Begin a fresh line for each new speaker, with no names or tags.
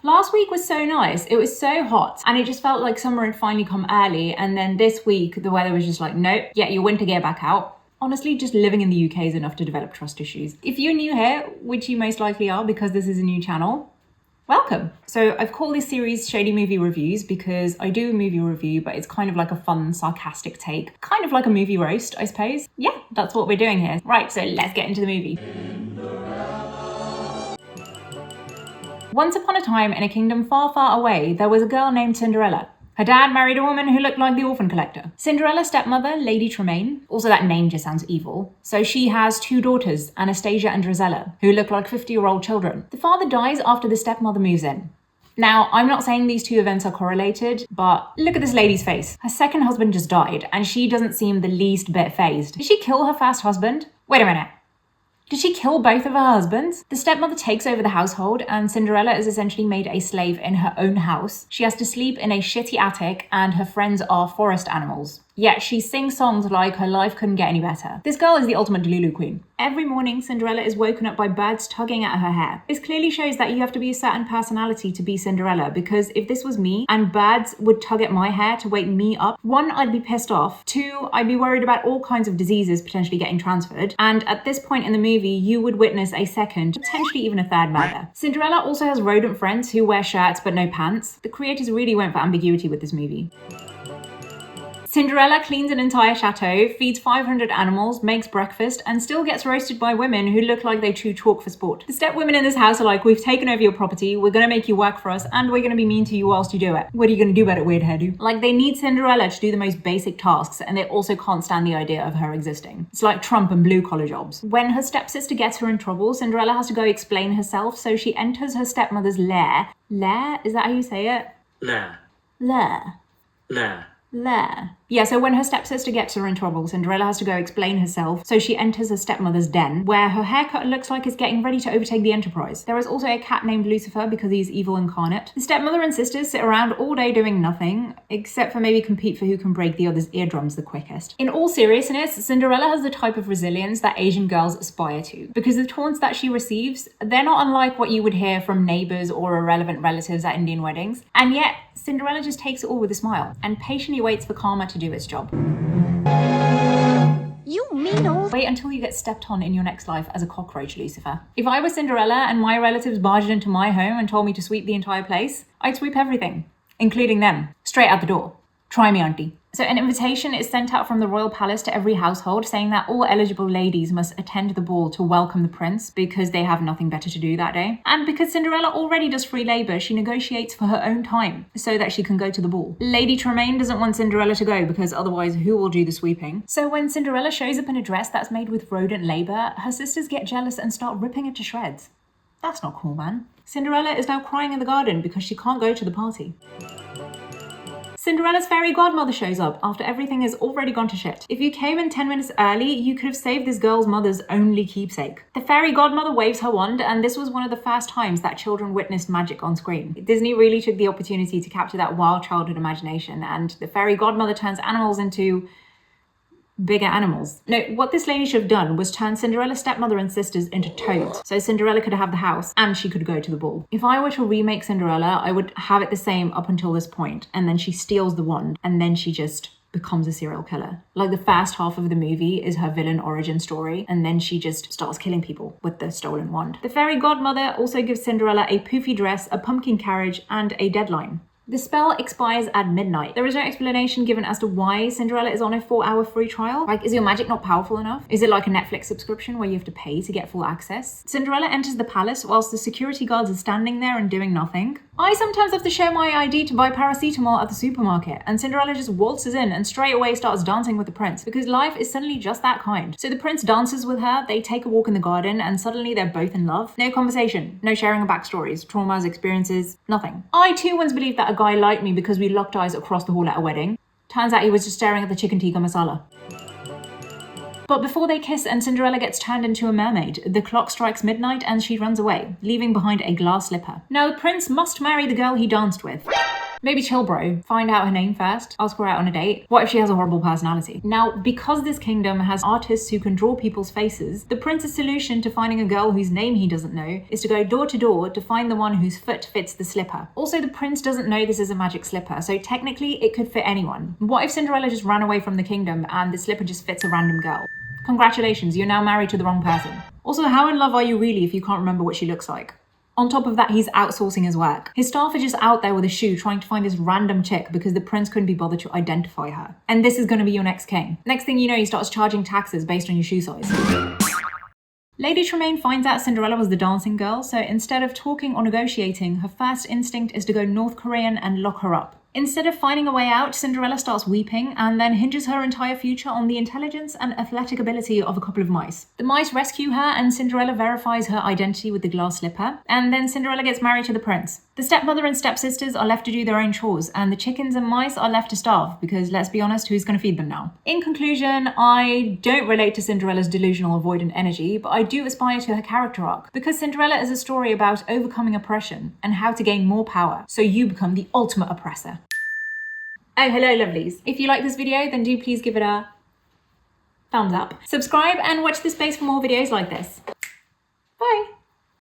Last week was so nice. It was so hot and it just felt like summer had finally come early. And then this week, the weather was just like, nope, get your winter gear back out. Honestly, just living in the UK is enough to develop trust issues. If you're new here, which you most likely are because this is a new channel, welcome. So I've called this series Shady Movie Reviews because I do a movie review, but it's kind of like a fun, sarcastic take. Kind of like a movie roast, I suppose. Yeah, that's what we're doing here. Right, so let's get into the movie. Once upon a time, in a kingdom far, far away, there was a girl named Cinderella. Her dad married a woman who looked like the orphan collector. Cinderella's stepmother, Lady Tremaine, also that name just sounds evil, so she has two daughters, Anastasia and Rosella, who look like 50-year-old children. The father dies after the stepmother moves in. Now, I'm not saying these two events are correlated, but look at this lady's face. Her second husband just died, and she doesn't seem the least bit fazed. Did she kill her first husband? Wait a minute. Did she kill both of her husbands? The stepmother takes over the household and Cinderella is essentially made a slave in her own house. She has to sleep in a shitty attic and her friends are forest animals. Yet she sings songs like her life couldn't get any better. This girl is the ultimate Delulu queen. Every morning, Cinderella is woken up by birds tugging at her hair. This clearly shows that you have to be a certain personality to be Cinderella, because if this was me and birds would tug at my hair to wake me up, 1, I'd be pissed off. 2, I'd be worried about all kinds of diseases potentially getting transferred. And at this point in the movie, you would witness a second, potentially even a third murder. Cinderella also has rodent friends who wear shirts but no pants. The creators really went for ambiguity with this movie. Cinderella cleans an entire chateau, feeds 500 animals, makes breakfast, and still gets roasted by women who look like they chew chalk for sport. The step women in this house are like, we've taken over your property, we're gonna make you work for us, and we're gonna be mean to you whilst you do it. What are you gonna do about it, weird hairdo? Like, they need Cinderella to do the most basic tasks, and they also can't stand the idea of her existing. It's like Trump and blue-collar jobs. When her stepsister gets her in trouble, Cinderella has to go explain herself, so she enters her stepmother's lair. Lair? Is that how you say it?
Lair.
Lair.
Lair.
Lair. Yeah, so when her stepsister gets her in trouble, Cinderella has to go explain herself, so she enters her stepmother's den, where her haircut looks like it's getting ready to overtake the Enterprise. There is also a cat named Lucifer because he's evil incarnate. The stepmother and sisters sit around all day doing nothing, except for maybe compete for who can break the other's eardrums the quickest. In all seriousness, Cinderella has the type of resilience that Asian girls aspire to, because the taunts that she receives, they're not unlike what you would hear from neighbors or irrelevant relatives at Indian weddings, and yet Cinderella just takes it all with a smile and patiently waits for karma to do its job.
You mean old...
Wait until you get stepped on in your next life as a cockroach, Lucifer. If I were Cinderella and my relatives barged into my home and told me to sweep the entire place, I'd sweep everything, including them, straight out the door. Try me, auntie. So an invitation is sent out from the royal palace to every household saying that all eligible ladies must attend the ball to welcome the prince because they have nothing better to do that day. And because Cinderella already does free labour, she negotiates for her own time so that she can go to the ball. Lady Tremaine doesn't want Cinderella to go because otherwise who will do the sweeping? So when Cinderella shows up in a dress that's made with rodent labour, her sisters get jealous and start ripping it to shreds. That's not cool, man. Cinderella is now crying in the garden because she can't go to the party. Cinderella's fairy godmother shows up after everything has already gone to shit. If you came in 10 minutes early, you could have saved this girl's mother's only keepsake. The fairy godmother waves her wand, and this was one of the first times that children witnessed magic on screen. Disney really took the opportunity to capture that wild childhood imagination, and the fairy godmother turns animals into bigger animals. No, what this lady should have done was turn Cinderella's stepmother and sisters into toads, so Cinderella could have the house and she could go to the ball. If I were to remake Cinderella, I would have it the same up until this point, and then she steals the wand, and then she just becomes a serial killer. Like, the first half of the movie is her villain origin story, and then she just starts killing people with the stolen wand. The fairy godmother also gives Cinderella a poofy dress, a pumpkin carriage, and a deadline. The spell expires at midnight. There is no explanation given as to why Cinderella is on a 4-hour free trial. Like, is your magic not powerful enough? Is it like a Netflix subscription where you have to pay to get full access? Cinderella enters the palace whilst the security guards are standing there and doing nothing. I sometimes have to show my ID to buy paracetamol at the supermarket, and Cinderella just waltzes in and straight away starts dancing with the prince, because life is suddenly just that kind. So the prince dances with her, they take a walk in the garden, and suddenly they're both in love. No conversation, no sharing of backstories, traumas, experiences, nothing. I too once believed that a guy liked me because we locked eyes across the hall at a wedding. Turns out he was just staring at the chicken tikka masala. But before they kiss and Cinderella gets turned into a mermaid, the clock strikes midnight and she runs away, leaving behind a glass slipper. Now the prince must marry the girl he danced with. Maybe chill, bro. Find out her name first. Ask her out on a date. What if she has a horrible personality? Now, because this kingdom has artists who can draw people's faces, the prince's solution to finding a girl whose name he doesn't know is to go door to door to find the one whose foot fits the slipper. Also, the prince doesn't know this is a magic slipper, so technically it could fit anyone. What if Cinderella just ran away from the kingdom and the slipper just fits a random girl? Congratulations, you're now married to the wrong person. Also, how in love are you really if you can't remember what she looks like? On top of that, he's outsourcing his work. His staff are just out there with a shoe trying to find this random chick because the prince couldn't be bothered to identify her. And this is going to be your next king. Next thing you know, he starts charging taxes based on your shoe size. Lady Tremaine finds out Cinderella was the dancing girl, so instead of talking or negotiating, her first instinct is to go North Korean and lock her up. Instead of finding a way out, Cinderella starts weeping and then hinges her entire future on the intelligence and athletic ability of a couple of mice. The mice rescue her and Cinderella verifies her identity with the glass slipper, and then Cinderella gets married to the prince. The stepmother and stepsisters are left to do their own chores, and the chickens and mice are left to starve, because let's be honest, who's going to feed them now? In conclusion, I don't relate to Cinderella's delusional avoidant energy, but I do aspire to her character arc, because Cinderella is a story about overcoming oppression and how to gain more power, so you become the ultimate oppressor. Oh, hello lovelies. If you like this video, then do please give it a thumbs up. Subscribe and watch this space for more videos like this. Bye.